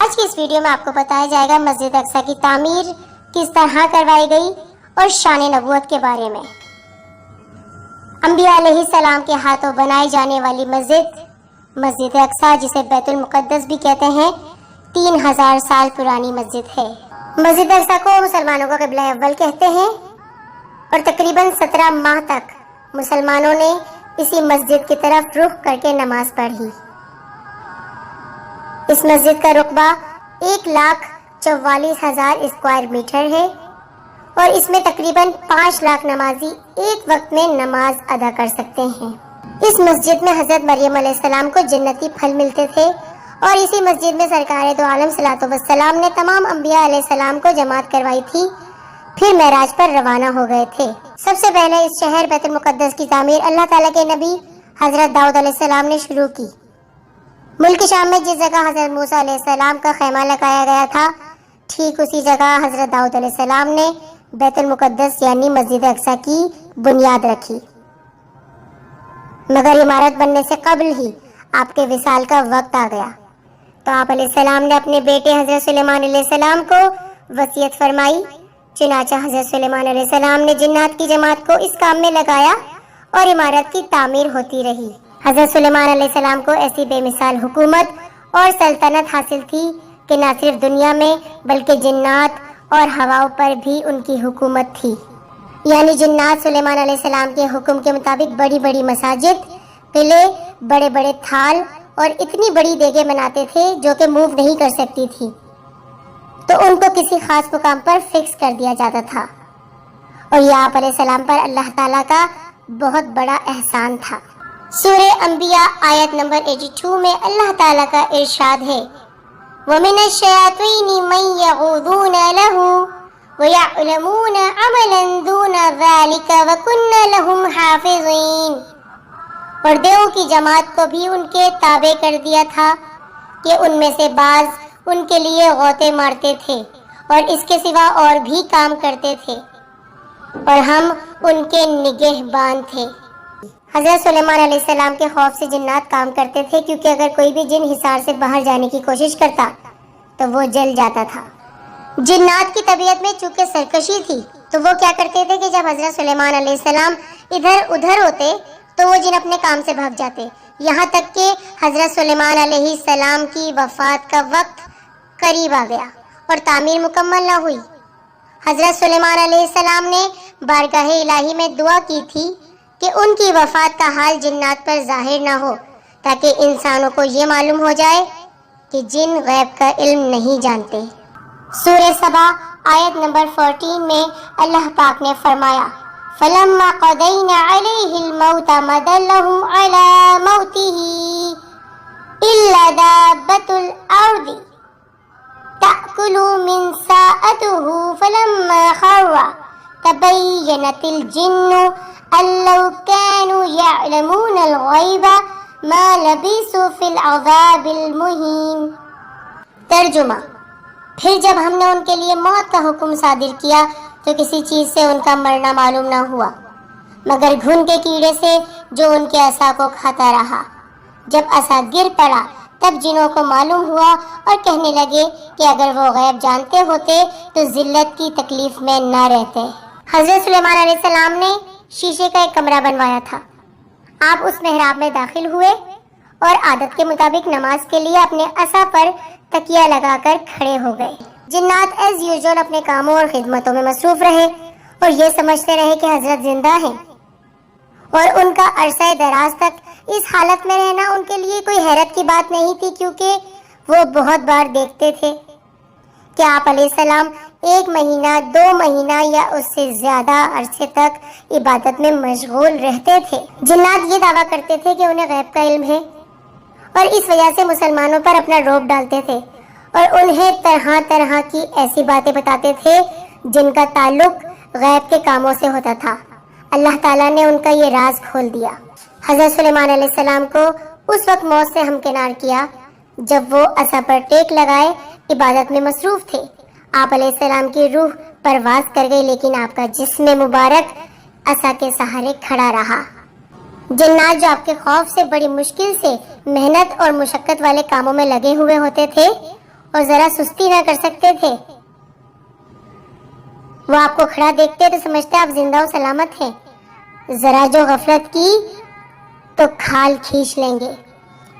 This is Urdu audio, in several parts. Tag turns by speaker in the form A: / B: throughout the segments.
A: آج کی اس ویڈیو میں آپ کو بتایا جائے گا مسجد اقصی کی تعمیر کس طرح کروائی گئی اور شان نبوت کے بارے میں۔ انبیاء علیہ السلام کے ہاتھوں بنائی جانے والی مسجد اقصی، جسے بیت المقدس بھی کہتے ہیں، 3000 سال پرانی مسجد ہے۔ مسجد اقصی کو مسلمانوں کا قبلہ اول کہتے ہیں اور تقریباً 17 ماہ تک مسلمانوں نے اسی مسجد کی طرف رخ کر کے نماز پڑھی۔ اس مسجد کا رقبہ 1,44,000 اسکوائر میٹر ہے اور اس میں تقریباً 5 لاکھ نمازی ایک وقت میں نماز ادا کر سکتے ہیں۔ اس مسجد میں حضرت مریم علیہ السلام کو جنتی پھل ملتے تھے اور اسی مسجد میں سرکار دو عالم صلی اللہ علیہ وسلم نے تمام انبیاء علیہ السلام کو جماعت کروائی تھی، پھر معراج پر روانہ ہو گئے تھے۔ سب سے پہلے اس شہر بیت المقدس کی تعمیر اللہ تعالیٰ کے نبی حضرت داؤد علیہ السلام نے شروع کی۔ ملک شام میں جس جگہ حضرت موسیٰ علیہ السلام کا خیمہ لگایا گیا تھا، ٹھیک اسی جگہ حضرت داؤد علیہ السلام نے بیت المقدس یعنی مسجد اقصی کی بنیاد رکھی، مگر عمارت بننے سے قبل ہی آپ کے وصال کا وقت آ گیا تو آپ علیہ السلام نے اپنے بیٹے حضرت سلیمان علیہ السلام کو وصیت فرمائی۔ چنانچہ حضرت سلیمان علیہ السلام نے جنات کی جماعت کو اس کام میں لگایا اور عمارت کی تعمیر ہوتی رہی۔ حضرت سلیمان علیہ السلام کو ایسی بے مثال حکومت اور سلطنت حاصل تھی کہ نہ صرف دنیا میں بلکہ جنات اور ہواؤں پر بھی ان کی حکومت تھی، یعنی جنات سلیمان علیہ السلام کے حکم کے مطابق بڑی بڑی مساجد، قلعے، بڑے بڑے تھال اور اتنی بڑی دیگیں بناتے تھے جو کہ موو نہیں کر سکتی تھی، تو ان کو کسی خاص مقام پر فکس کر دیا جاتا تھا، اور یہ آپ علیہ السلام پر اللہ تعالیٰ کا بہت بڑا احسان تھا۔ سورہ انبیاء آیت نمبر 82 میں اللہ تعالیٰ کا ارشاد ہے، وَمِنَ الشَّيَاطِينِ مَن يَغُوذُونَ لَهُ وَيَعْلَمُونَ عَمَلًا دُونَ ذَلِكَ وَكُنَّ لَهُمْ حَافِظِينَ، پردیوں کی جماعت کو بھی ان کے تابع کر دیا تھا کہ ان میں سے بعض ان کے لیے غوطے مارتے تھے اور اس کے سوا اور بھی کام کرتے تھے اور ہم ان کے نگہبان تھے۔ حضرت سلیمان علیہ السلام کے خوف سے جنات کام کرتے تھے، کیونکہ اگر کوئی بھی جن حصار سے باہر جانے کی کوشش کرتا تو وہ جل جاتا تھا۔ جنات کی طبیعت میں چونکہ سرکشی تھی تو وہ کیا کرتے تھے کہ جب حضرت سلیمان علیہ السلام ادھر ادھر ہوتے تو وہ جن اپنے کام سے بھاگ جاتے، یہاں تک کہ حضرت سلیمان علیہ السلام کی وفات کا وقت قریب آ گیا اور تعمیر مکمل نہ ہوئی۔ حضرت سلیمان علیہ السلام نے بارگاہ الہی میں دعا کی تھی کہ ان کی وفات کا حال جنات پر ظاہر نہ ہو، تاکہ انسانوں کو یہ معلوم ہو جائے کہ جن غیب کا علم نہیں جانتے۔ سورہ سبا آیت نمبر 14 میں اللہ پاک نے فرمایا، فَلَمَّا قَضَيْنَا عَلَيْهِ الْمَوْتَ مَا دَلَّهُمْ عَلَى مَوْتِهِ إِلَّا دَابَّةُ الْأَرْضِ تَأْكُلُ مِنْ سَاءَتِهِ فَلَمَّا خَرَّ تَبَيَّنَتِ الْجِنُّ أَن لَّوْ كَانُوا يَعْلَمُونَ الْغَيْبَ مَا لَبِثُوا فِي الْعَذَابِ الْمُهِينِ۔ ترجمہ: پھر جب ہم نے ان کے لیے موت کا حکم صادر کیا تو کسی چیز سے ان کا مرنا معلوم نہ ہوا مگر گھن کے کیڑے سے جو ان کے عصا کو کھاتا رہا۔ جب عصا گر پڑا تب جنوں کو معلوم ہوا اور کہنے لگے کہ اگر وہ غیب جانتے ہوتے تو ذلت کی تکلیف میں نہ رہتے۔ حضرت سلیمان علیہ السلام نے شیشے کا ایک کمرہ بنوایا تھا۔ آپ اس محراب میں داخل ہوئے اور عادت کے مطابق نماز کے لیے اپنے عصا پر تکیہ لگا کر کھڑے ہو گئے۔ جنات ایز یوزول اپنے کاموں اور خدمتوں میں مصروف رہے اور یہ سمجھتے رہے کہ حضرت زندہ ہیں، اور ان کا عرصہ دراز تک اس حالت میں رہنا ان کے لیے کوئی حیرت کی بات نہیں تھی، کیونکہ وہ بہت بار دیکھتے تھے کہ آپ علیہ السلام 1 مہینہ 2 مہینہ یا اس سے زیادہ عرصے تک عبادت میں مشغول رہتے تھے۔ جنات یہ دعویٰ کرتے تھے کہ انہیں غیب کا علم ہے اور اس وجہ سے مسلمانوں پر اپنا رعب ڈالتے تھے اور انہیں طرح طرح کی ایسی باتیں بتاتے تھے جن کا تعلق غیب کے کاموں سے ہوتا تھا۔ اللہ تعالیٰ نے ان کا یہ راز کھول دیا۔ حضرت سلیمان علیہ السلام کو اس وقت موت سے ہمکنار کیا جب وہ عصا پر ٹیک لگائے عبادت میں مصروف تھے۔ آپ علیہ السلام کی روح پرواز کر گئی، لیکن آپ کا جسم مبارک عصا کے سہارے کھڑا رہا۔ جنات جو آپ کے خوف سے بڑی مشکل سے محنت اور مشقت والے کاموں میں لگے ہوئے ہوتے تھے، اور ذرا سستی نہ کر سکتے تھے؟ وہ آپ کو کھڑا دیکھتے تو سمجھتے آپ زندہ و سلامت ہیں، ذرا جو غفلت کی تو کھال کھینچ لیں گے۔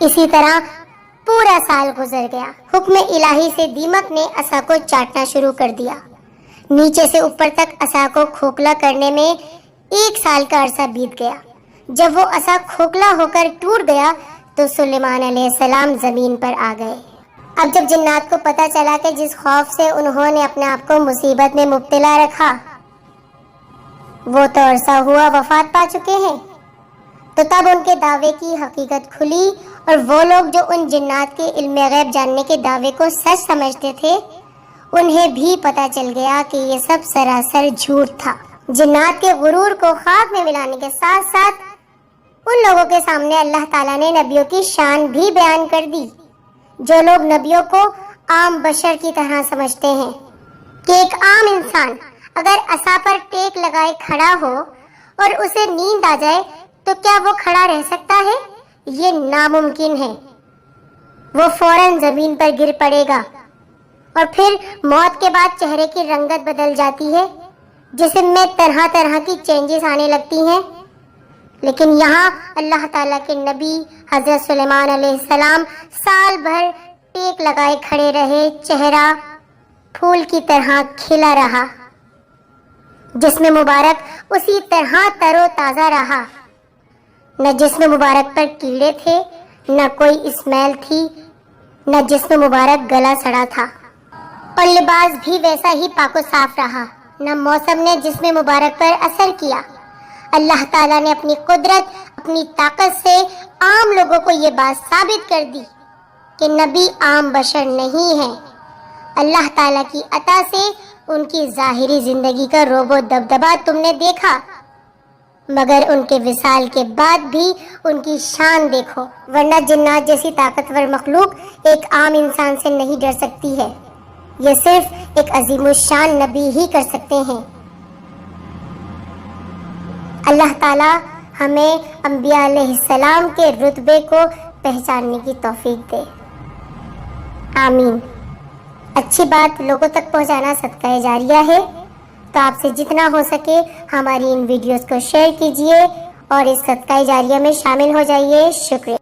A: اسی طرح پورا سال گزر گیا۔ حکم الہی سے دیمک نے عصا کو چاٹنا شروع کر دیا۔ نیچے سے اوپر تک عصا کو کھوکھلا کرنے میں 1 سال کا عرصہ بیت گیا۔ جب وہ عصا کھوکھلا ہو کر ٹوٹ گیا تو سلیمان علیہ السلام زمین پر آ گئے۔ اب جب جنات کو پتا چلا کہ جس خوف سے انہوں نے اپنے آپ کو مصیبت میں مبتلا رکھا وہ تو عرصہ ہوا وفات پا چکے ہیں، تو تب ان کے دعوے کی حقیقت کھلی، اور وہ لوگ جو ان جنات کے علم غیب جاننے کے دعوے کو سچ سمجھتے تھے انہیں بھی پتا چل گیا کہ یہ سب سراسر جھوٹ تھا۔ جنات کے غرور کو خاک میں ملانے کے ساتھ ساتھ ان لوگوں کے سامنے اللہ تعالیٰ نے نبیوں کی شان بھی بیان کر دی، جو لوگ نبیوں کو عام بشر کی طرح سمجھتے ہیں کہ ایک عام انسان اگر عصا پر ٹیک لگائے کھڑا ہو اور اسے نیند آ جائے تو کیا وہ کھڑا رہ سکتا ہے؟ یہ ناممکن ہے، وہ فوراً زمین پر گر پڑے گا، اور پھر موت کے بعد چہرے کی رنگت بدل جاتی ہے، جسم میں طرح طرح کی چینجز آنے لگتی ہیں۔ لیکن یہاں اللہ تعالیٰ کے نبی حضرت سلیمان علیہ السلام سال بھر ٹیک لگائے کھڑے رہے، چہرہ پھول کی طرح کھلا رہا، جسم مبارک اسی طرح تر و تازہ رہا، نہ جسم مبارک پر کیڑے تھے، نہ کوئی اسمیل تھی، نہ جسم مبارک گلا سڑا تھا، اور لباس بھی ویسا ہی پاک و صاف رہا، نہ موسم نے جسم مبارک پر اثر کیا۔ اللہ تعالیٰ نے اپنی قدرت، اپنی طاقت سے عام لوگوں کو یہ بات ثابت کر دی کہ نبی عام بشر نہیں ہیں۔ اللہ تعالیٰ کی عطا سے ان کی ظاہری زندگی کا روب و دبدبا تم نے دیکھا، مگر ان کے وصال کے بعد بھی ان کی شان دیکھو، ورنہ جنات جیسی طاقتور مخلوق ایک عام انسان سے نہیں ڈر سکتی ہے، یہ صرف ایک عظیم الشان نبی ہی کر سکتے ہیں۔ اللہ تعالیٰ ہمیں انبیاء علیہ السلام کے رتبے کو پہچاننے کی توفیق دے، آمین۔ اچھی بات لوگوں تک پہنچانا صدقہ جاریہ ہے، تو آپ سے جتنا ہو سکے ہماری ان ویڈیوز کو شیئر کیجئے اور اس صدقہ جاریہ میں شامل ہو جائیے۔ شکریہ۔